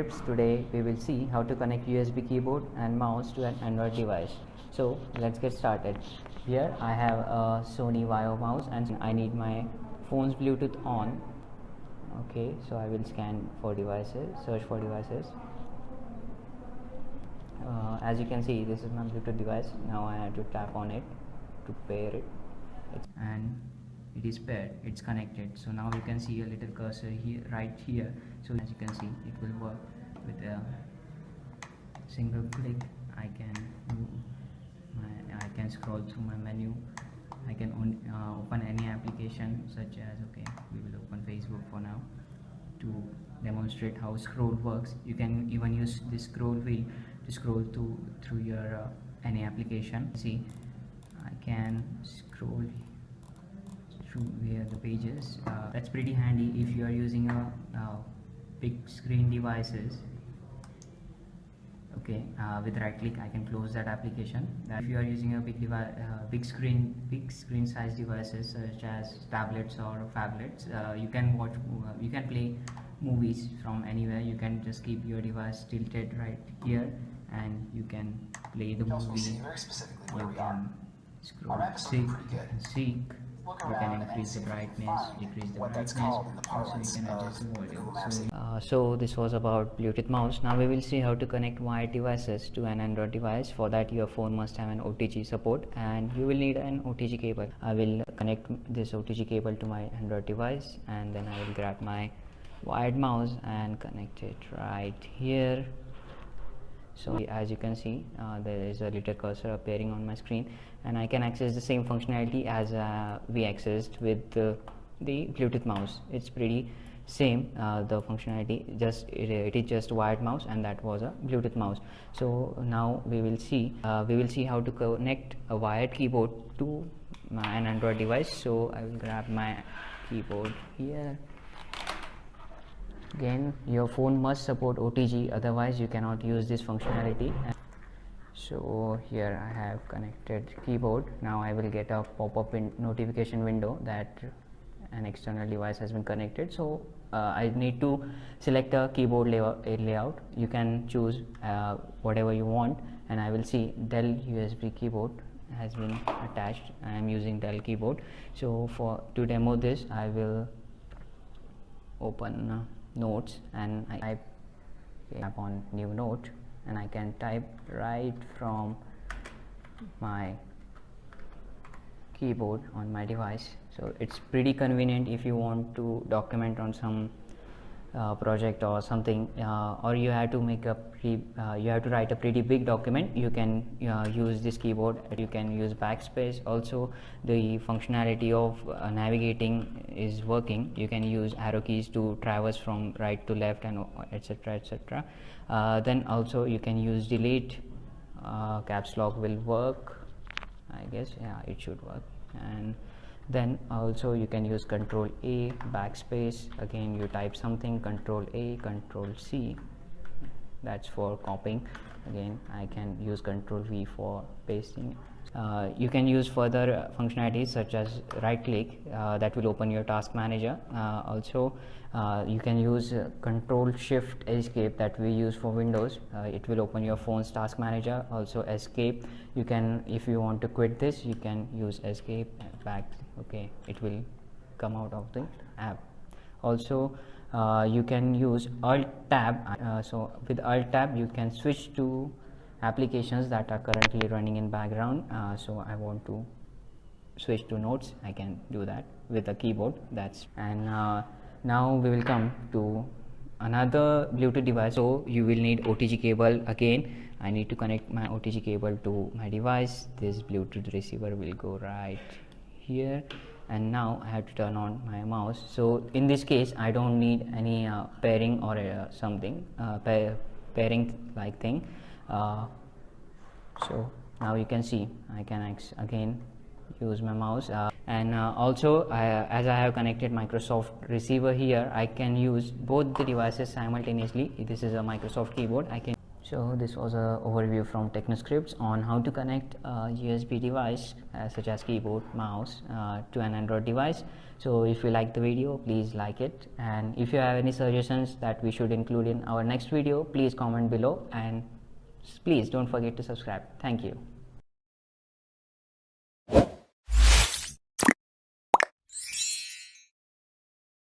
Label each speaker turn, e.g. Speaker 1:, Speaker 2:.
Speaker 1: Today we will see how to connect USB keyboard and mouse to an Android device. So let's get started. Here I have a Sony Vaio mouse and I need my phone's Bluetooth on. Okay, so I will scan for devices, search for devices. As you can see, this is my Bluetooth device. Now I have to tap on it to pair it, and it is paired, it's connected. So now you can see a little cursor here, right here. So as you can see, it will work with a single click. I can scroll through my menu. I can open any application, such as, okay, we will open Facebook for now to demonstrate how scroll works. You can even use this scroll wheel to scroll through your any application. See, I can scroll through here the pages. That's pretty handy if you are using a big screen devices. Okay, with right click I can close that application. If you are using a big screen size devices such as tablets or phablets, you can play movies from anywhere. You can just keep your device tilted right here and you can play the movie. You can scroll, seek. You can increase the brightness, decrease the brightness, also you can adjust the volume. So this was about Bluetooth mouse. Now we will see how to connect wired devices to an Android device. For that, your phone must have an OTG support and you will need an OTG cable. I will connect this OTG cable to my Android device and then I will grab my wired mouse and connect it right here. So as you can see, there is a little cursor appearing on my screen and I can access the same functionality as we accessed with the Bluetooth mouse. It's pretty same, the functionality, it is just wired mouse and that was a Bluetooth mouse. So now we will see how to connect a wired keyboard to an Android device. So I will grab my keyboard here. Again, your phone must support OTG, otherwise you cannot use this functionality. So here I have connected keyboard. Now I will get a pop-up notification window that an external device has been connected. So I need to select a keyboard layout. You can choose whatever you want, and I will see Dell USB keyboard has been attached. I am using Dell keyboard. So to demo this, I will open notes and I tap on new note and I can type right from my keyboard on my device. So it's pretty convenient if you want to document on some project or something, or you have to write a pretty big document. You can use this keyboard. You can use backspace. Also the functionality of navigating is working. You can use arrow keys to traverse from right to left and etc etc. Then also you can use delete. Caps lock will work, I guess. Yeah, it should work. And then also you can use Control A, backspace. Again, you type something, Control A, Control C, that's for copying. Again, I can use Control V for pasting. You can use further functionalities such as right click, that will open your task manager. Also you can use Control Shift Escape that we use for Windows. It will open your phone's task manager. Also escape, you can, if you want to quit this, you can use escape back. Okay, it will come out of the app. Also you can use Alt Tab. So with Alt Tab you can switch to applications that are currently running in background. So I want to switch to notes, I can do that with a keyboard. Now we will come to another Bluetooth device. So you will need OTG cable. Again, I need to connect my OTG cable to my device. This Bluetooth receiver will go right here, and now I have to turn on my mouse. So in this case I don't need any pairing or something pairing like thing. So now you can see I can again use my mouse, and also as I have connected Microsoft receiver here, I can use both the devices simultaneously. This is a Microsoft keyboard. So this was a overview from TechnoScripts on how to connect a USB device such as keyboard, mouse to an Android device. So if you like the video, please like it, and if you have any suggestions that we should include in our next video, please comment below, and please don't forget to subscribe. Thank you.